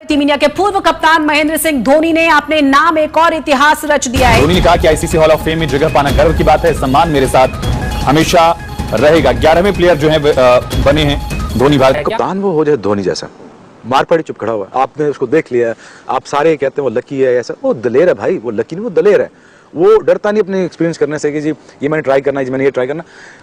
Team India के पूर्व कप्तान महेंद्र सिंह धोनी ने अपने नाम एक और इतिहास रच दिया है। धोनी ने कहा कि आईसीसी हॉल ऑफ फेम में जगह पाना गर्व की बात है। सम्मान मेरे साथ हमेशा रहेगा। 11वें प्लेयर जो है बने हैं धोनी। भारत कप्तान वो हो जाए धोनी जैसा, मार पड़ी चुप खड़ा हुआ। आपने उसको देख लिया, आप सारे कहते हैं वो लकी है, ऐसा वो दलेर है भाई। वो लकी नहीं, वो दलेर है। वो डरता नहीं अपने एक्सपीरियंस करने से कि जी ये मैंने ट्राई करना है, मैंने ये ट्राई करना।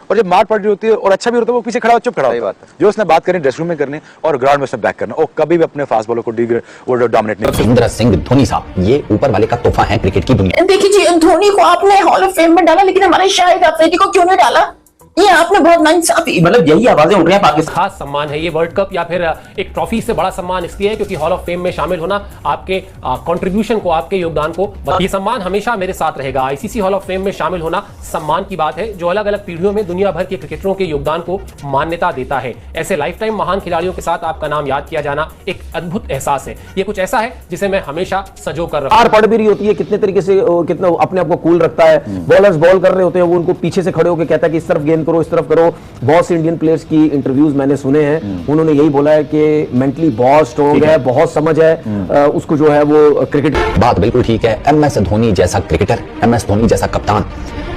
और जब मार पड़ रही होती है और अच्छा भी होता है, वो पीछे खड़ा हो, चुप खड़ा होता है। जो उसने बात करनी ड्रेस रूम में करनी और ग्राउंड में उसने बैक करना, और कभी भी अपने फास्ट बॉलर को डोमिनेट नहीं। महेंद्र सिंह धोनी साहब ये ऊपर वाले का तोहफा है क्रिकेट की दुनिया। देखिए जी, धोनी को आपने हॉल ऑफ फेम में डाला, लेकिन हमारे शाहिद अफरीदी को क्यों नहीं डाला? ये आपने बहुत नाइंसाफी, मतलब यही आवाजें उठ रही हैं। पाकिस्तान खास सम्मान है ये वर्ल्ड कप या फिर एक ट्रॉफी से बड़ा सम्मान इसलिए है क्योंकि हॉल ऑफ फेम में शामिल होना आपके कंट्रीब्यूशन को, आपके योगदान को, ये सम्मान हमेशा मेरे साथ रहेगा। आईसीसी हॉल ऑफ फेम में शामिल होना सम्मान की बात है जो अलग अलग पीढ़ियों में दुनिया भर के क्रिकेटरों के योगदान को मान्यता देता है। ऐसे लाइफ टाइम महान खिलाड़ियों के साथ आपका नाम याद किया जाना एक अद्भुत एहसास है। ये कुछ ऐसा है जिसे मैं हमेशा सजो कर रहा हूं। पड़ भी रही होती है, कितने तरीके से कितना अपने आप को कूल रखता है। बॉलर्स बॉल कर रहे होते हैं, वो उनको पीछे से खड़े होकर कहता है कि इस तरफ गेंद करो, इस तरफ करो। बहुत से इंडियन प्लेयर्स की इंटरव्यूज मैंने सुने हैं, उन्होंने यही बोला है कि मेंटली बहुत स्ट्रॉन्ग है, बहुत समझ है उसको जो है वो क्रिकेट। बात बिल्कुल ठीक है। एमएस धोनी जैसा क्रिकेटर, एमएस धोनी जैसा कप्तान,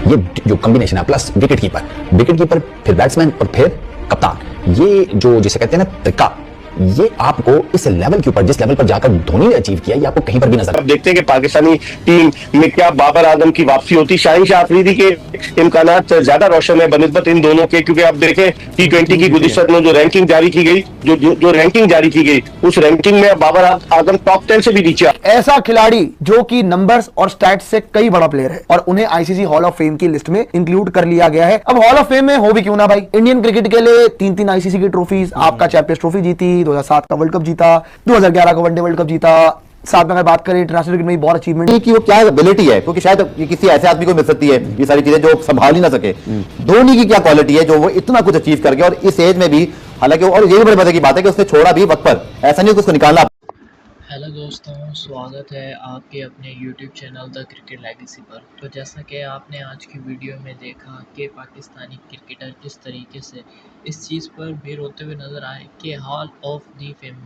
ये जो कॉम्बिनेशन है, प्लस विकेट कीपर फिर बैट्समैन और फिर कप्तान, ये जो जिसे कहते हैं ना तरीका, ये आपको इस लेवल के ऊपर, जिस लेवल पर जाकर धोनी ने अचीव किया, ये आपको कहीं पर भी नजर। अब देखते हैं कि पाकिस्तानी टीम में क्या बाबर आजम की वापसी होती। शाहीन शाह अफरीदी के इम्कानात ज्यादा रोशन है बनस्बत इन दोनों के, क्योंकि आप देखें T20 की गुज़िश्त में जो रैंकिंग जारी की गई, जो रैंकिंग जारी की गई, उस रैंकिंग में बाबर आजम टॉप 10 से भी नीचे। ऐसा खिलाड़ी जो कि नंबर्स और स्टैट्स से कई बड़ा प्लेयर है और उन्हें आईसीसी हॉल ऑफ फेम की लिस्ट में इंक्लूड कर लिया गया है। अब हॉल ऑफ फेम में हो भी क्यों ना भाई, इंडियन क्रिकेट के लिए 3 आईसीसी की ट्रॉफीज, आपका चैंपियंस ट्रॉफी जीती, 2007 का वर्ल्ड कप जीता, 2011 का वनडे वर्ल्ड कप जीता, साथ में अगर बात करें इंटरनेशनल क्रिकेट में बहुत अचीवमेंट कि वो क्या एबिलिटी है, क्योंकि शायद किसी ऐसे आदमी को मिल सकती है ये सारी चीजें जो संभाल ही ना सके। धोनी की क्या क्वालिटी है जो वो इतना कुछ अचीव कर गया और इस एज में भी, हालांकि और ये भी बड़े मजे की बात है कि उसने छोड़ा भी वक्त पर, ऐसा नहीं कि उसको निकालना। हेलो दोस्तों, स्वागत है आपके अपने YouTube channel the cricket legacy पर। तो जैसा कि आपने आज की वीडियो में देखा कि पाकिस्तानी क्रिकेटर किस तरीके से इस चीज़ पर भी रोते हुए नज़र आए कि hall of the fame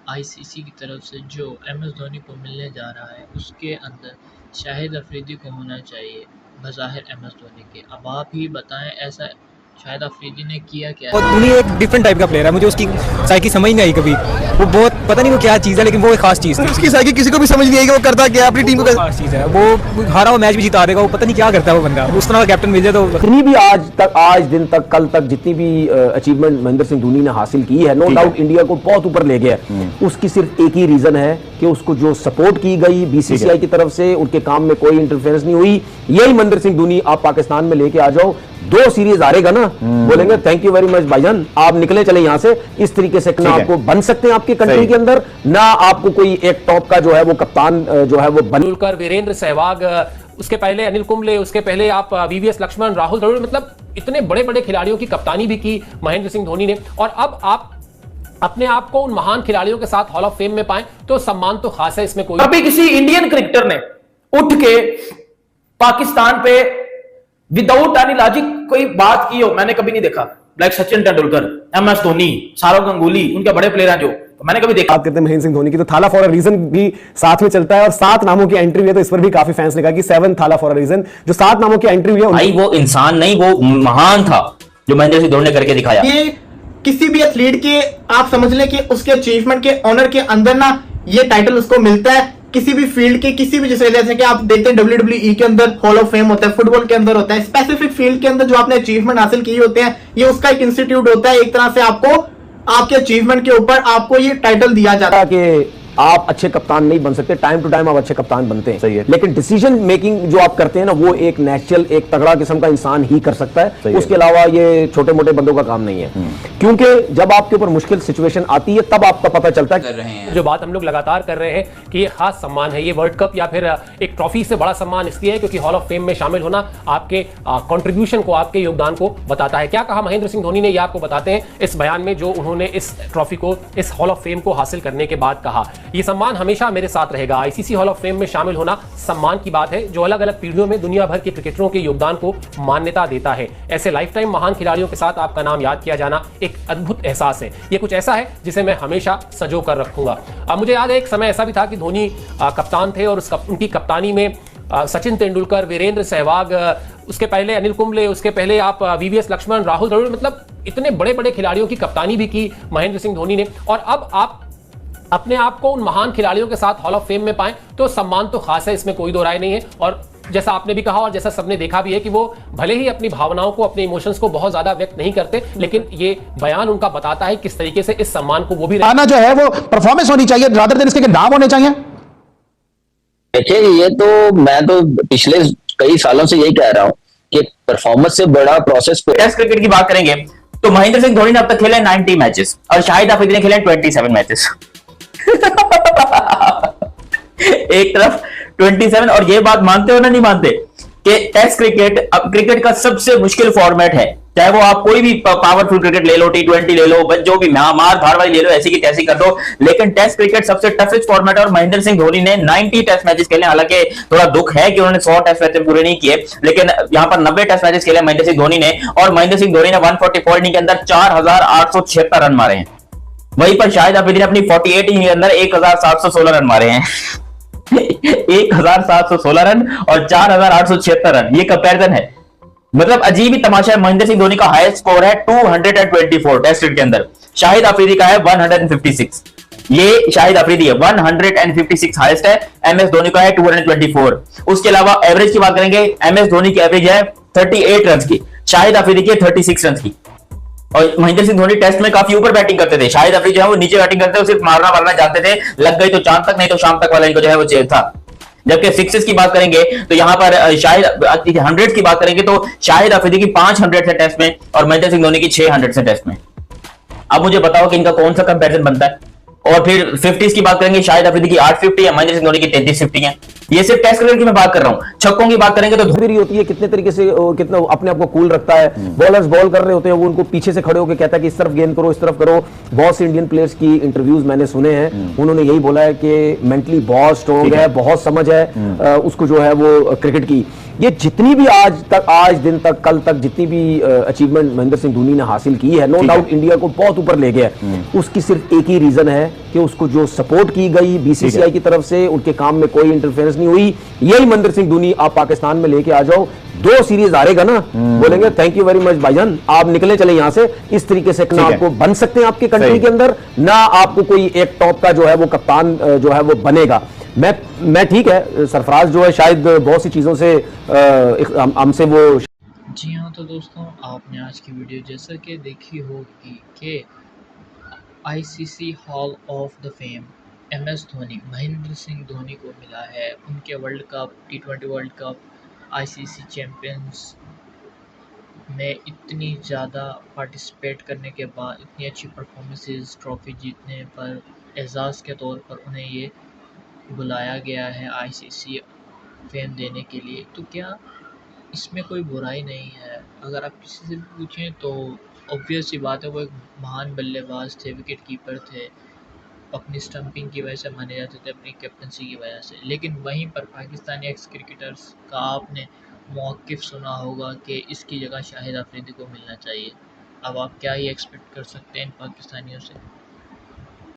ICC की तरफ से जो MS धोनी को मिलने जा रहा है उसके अंदर शाहिद अफरीदी को होना चाहिए बज़ाहिर MS धोनी के। अब आप ही बताएं ऐसा शाहिद अफरीदी ने किया क्या? धोनी एक डिफरेंट टाइप का प्लेयर है, मुझे उसकी साइकी समझ नहीं आई कभी। वो बहुत पता नहीं वो क्या चीज़ है, लेकिन वो एक खास चीज़ है। उसकी साइकी किसी को भी समझ नहीं आई कि वो करता क्या अपनी टीम को। खास चीज़ है, वो हारा हुआ मैच भी जिता देगा, वो पता नहीं क्या करता है वो बंदा। उस तरह का कैप्टन मिल जाए तो जितनी भी आज दिन तक, कल तक जितनी भी अचीवमेंट महेंद्र सिंह धोनी ने हासिल की है, नो डाउट इंडिया को बहुत ऊपर ले गया है। उसकी सिर्फ एक ही रीजन है कि उसको जो सपोर्ट की गई बीसीसीआई की तरफ से, उनके काम में कोई इंटरफेरेंस नहीं हुई। यही महेंद्र सिंह धोनी आप पाकिस्तान में लेके आ जाओ, 2 सीरीज हारेगा ना, बोलेंगे थैंक यू वेरी मच भाईजान, आप निकले चले यहां से। इस तरीके से ना आपको बन सकते हैं आपकी कंट्री के अंदर, ना आपको कोई एक टॉप का जो है वो कप्तान जो है वो बन। वीरेंद्र सहवाग, उसके पहले अनिल कुंबले, उसके पहले आप VVS लक्ष्मण, राहुल द्रविड़, मतलब इतने बड़े बड़े खिलाड़ियों की कप्तानी भी की महेंद्र सिंह धोनी ने। और अब आप अपने आप को उन महान खिलाड़ियों के साथ हॉल ऑफ फेम में पाएं तो सम्मान तो खास है, इसमें कोई। अभी किसी इंडियन क्रिकेटर ने उठ के पाकिस्तान पे विदाउट एनी लॉजिक कोई बात की हो, मैंने कभी नहीं देखा। लाइक सचिन तेंदुलकर, MS धोनी, सौरव गंगुली, उनके बड़े प्लेयर हैं जो, तो मैंने कभी देखा। बात करते हैं महेंद्र सिंह धोनी की, तो थाला फॉर अ रीजन भी साथ में चलता है और 7 नामों की एंट्री हुई है, तो इस पर भी काफी फैंस ने कहा कि 7 थाला फॉर अ रीजन। जो 7 नामों की एंट्री हुई है भाई वो इंसान नहीं, वो महान था जो महेंद्र सिंह धोनी ने करके दिखाया। ये किसी भी एथलीट के आप समझ लें कि उसके अचीवमेंट के ऑनर के अंदर ना ये टाइटल उसको मिलता है। किसी भी फील्ड के किसी भी, जैसे कि आप देखते हैं WWE के अंदर हॉल ऑफ फेम होता है, फुटबॉल के अंदर होता है, स्पेसिफिक फील्ड के अंदर जो आपने अचीवमेंट हासिल किए होते हैं, ये उसका एक इंस्टीट्यूट होता है। एक तरह से आपको आपके अचीवमेंट के ऊपर आपको ये टाइटल दिया जाता है कि आप अच्छे कप्तान नहीं बन सकते, टाइम टू टाइम आप अच्छे कप्तान बनते हैं, सही है, लेकिन डिसीजन मेकिंग जो आप करते हैं ना, वो एक नेचुरल, एक तगड़ा किस्म का इंसान ही कर सकता है। उसके अलावा ये छोटे मोटे बंदों का काम नहीं है, क्योंकि जब आपके ऊपर मुश्किल सिचुएशन आती है तब आपका पता चलता है। जो बात हम लोग लगातार कर रहे हैं कि ये खास सम्मान है ये वर्ल्ड कप या फिर एक ट्रॉफी से बड़ा सम्मान इसलिए है क्योंकि हॉल ऑफ फेम में शामिल होना आपके कंट्रीब्यूशन को, आपके योगदान को बताता है। क्या कहा महेंद्र सिंह धोनी ने, ये आपको बताते हैं इस बयान में जो उन्होंने इस ट्रॉफी को, इस हॉल ऑफ फेम को हासिल करने के बाद कहा। ये सम्मान हमेशा मेरे साथ रहेगा। आईसीसी हॉल ऑफ फेम में शामिल होना सम्मान की बात है जो अलग अलग पीढ़ियों में दुनिया भर के क्रिकेटरों के योगदान को मान्यता देता है। ऐसे लाइफ टाइम महान खिलाड़ियों के साथ आपका नाम याद किया जाना एक अद्भुत एहसास है। ये कुछ ऐसा है जिसे मैं हमेशा संजो कर रखूंगा। अब मुझे याद है एक समय ऐसा भी था कि धोनी कप्तान थे और उनकी कप्तानी में सचिन तेंदुलकर, वीरेंद्र सहवाग, उसके पहले अनिल कुंबले, उसके पहले आप वीवीएस लक्ष्मण, राहुल द्रविड़, मतलब इतने बड़े बड़े खिलाड़ियों की कप्तानी भी की महेंद्र सिंह धोनी ने। और अब आप अपने आप को उन महान खिलाड़ियों के साथ हॉल ऑफ फेम में पाएं तो सम्मान तो खास है, इसमें कोई दो राय नहीं है। और जैसा आपने भी कहा और जैसा सबने देखा भी है कि वो भले ही अपनी भावनाओं को, अपने इमोशंस को बहुत ज्यादा व्यक्त नहीं करते, लेकिन ये बयान उनका बताता है किस तरीके से इस सम्मान को वो भी आना जो है वो परफॉर्मेंस होनी चाहिए रादर देन इसके नाम होने चाहिए। देखिए, ये तो मैं तो पिछले कई सालों से यही कह रहा हूं कि परफॉर्मेंस से बड़ा प्रोसेस। टेस्ट क्रिकेट की बात करेंगे तो महेंद्र सिंह धोनी ने अब तक खेले 90 मैचेस और शाहिद अफरीदी ने खेले 27 मैचेस। एक तरफ 27, और ये बात मानते हो ना नहीं मानते कि टेस्ट क्रिकेट अब क्रिकेट का सबसे मुश्किल फॉर्मेट है। चाहे वो आप कोई भी पावरफुल क्रिकेट ले लो, T20 ले लो, जो भी मार धाड़ वाली ले लो, ऐसी की तैसी कर दो, लेकिन टेस्ट क्रिकेट सबसे टफेस्ट फॉर्मेट है। और महेंद्र सिंह धोनी ने 90 टेस्ट मैचेस खेले। हालांकि थोड़ा दुख है कि उन्होंने 100 टेस्ट मैचेस पूरे नहीं किए, लेकिन यहाँ पर 90 टेस्ट मैचेस खेले महेंद्र सिंह धोनी ने। और महेंद्र सिंह धोनी ने 144 इनिंग के अंदर 4876 रन मारे हैं। वहीं पर शाहिद अफरीदी ने अपनी 48 इनिंग के अंदर 1716 रन मारे हैं। 1716 रन और 4876 रन, ये कंपैरिजन है। मतलब अजीब ही तमाशा है। महेंद्र सिंह धोनी का हाईएस्ट स्कोर है 224 टेस्ट के अंदर, शाहिद अफरीदी का है 156। ये शाहिद अफरीदी है 156 हाईएस्ट है, एमएस धोनी का है 224। उसके अलावा एवरेज की बात करेंगे, एमएस धोनी की एवरेज है 38 रन की, शाहिद अफरीदी की 36 रन की। और महेंद्र सिंह धोनी टेस्ट में काफी ऊपर बैटिंग करते थे, शाहिद अफरीदी जो है वो नीचे बैटिंग करते थे, सिर्फ मारना जानते थे, लग गई तो चांद तक, नहीं तो शाम तक वाला इनको जो है वो चाहिए था। जबकि सिक्सेस की बात करेंगे तो यहां पर शाहिद 100 की बात करेंगे तो शाहिद अफरीदी की 500 से टेस्ट में और महेंद्र सिंह धोनी की 600 से टेस्ट में। अब मुझे बताओ कि इनका कौन सा कंपैरिजन बनता है। और फिर 50s की बात करेंगे, शाहिद अफरीदी की 850 है, महेंद्र सिंह धोनी की 3350 है। ये सिर्फ टेस्ट क्रिकेट की मैं बात कर रहा हूं। छक्कों की बात करेंगे तो धोनी होती है कितने तरीके से, कितना अपने आप को कूल रखता है। बॉलर्स बॉल कर रहे होते हैं, वो उनको पीछे से खड़े होकर कहता है कि इस तरफ गेंद करो, इस तरफ करो। बहुत से इंडियन प्लेयर्स की इंटरव्यूज मैंने सुने हैं, उन्होंने यही बोला है कि मेंटली बहुत स्ट्रॉन्ग है, बहुत समझ है उसको जो है वो क्रिकेट की। ये जितनी भी आज दिन तक, कल तक जितनी भी अचीवमेंट महेंद्र सिंह धोनी ने हासिल की है, नो डाउट इंडिया को बहुत ऊपर ले गया। उसकी सिर्फ एक ही रीजन है कि उसको जो सपोर्ट की गई बीसीसीआई की तरफ से, उनके काम में कोई इंटरफेरेंस नहीं हुई। यही महेंद्र सिंह धोनी आप पाकिस्तान में लेके आ जाओ, 2 सीरीज हारेगा ना, बोलेंगे थैंक यू वेरी मच भाईजान, आप निकले चले यहां से। इस तरीके से ना आपको बन सकते हैं आपके कंट्री के अंदर, ना आपको कोई एक टॉप का जो है वो कप्तान जो है वो बनेगा। मैं ठीक है, सरफराज जो है शायद बहुत सी चीजों से हमसे वो। जी हाँ, तो दोस्तों आपने आज की वीडियो जैसा कि देखी होगी कि ICC hall of the fame MS Dhoni, Mahendra Singh Dhoni को मिला है। उनके world cup, T20 world cup, ICC champions में इतनी ज़्यादा पार्टिसिपेट करने के बाद, इतनी अच्छी परफॉर्मेंसेस, ट्रॉफी जीतने पर एजाज़ के तौर पर उन्हें ये बुलाया गया है आईसीसी फेम देने के लिए। तो क्या इसमें कोई बुराई नहीं है? अगर आप किसी से भी पूछें तो ऑब्वियस सी बात है, वो एक महान बल्लेबाज थे, विकेट कीपर थे, अपनी स्टंपिंग की वजह से माने जाते थे, अपनी कैप्टनसी की वजह से। लेकिन वहीं पर पाकिस्तानी एक्स क्रिकेटर्स का आपने मौक़िफ़ सुना होगा कि इसकी जगह शाहिद अफरीदी को मिलना चाहिए। अब आप क्या ही एक्सपेक्ट कर सकते हैं इन पाकिस्तानियों से।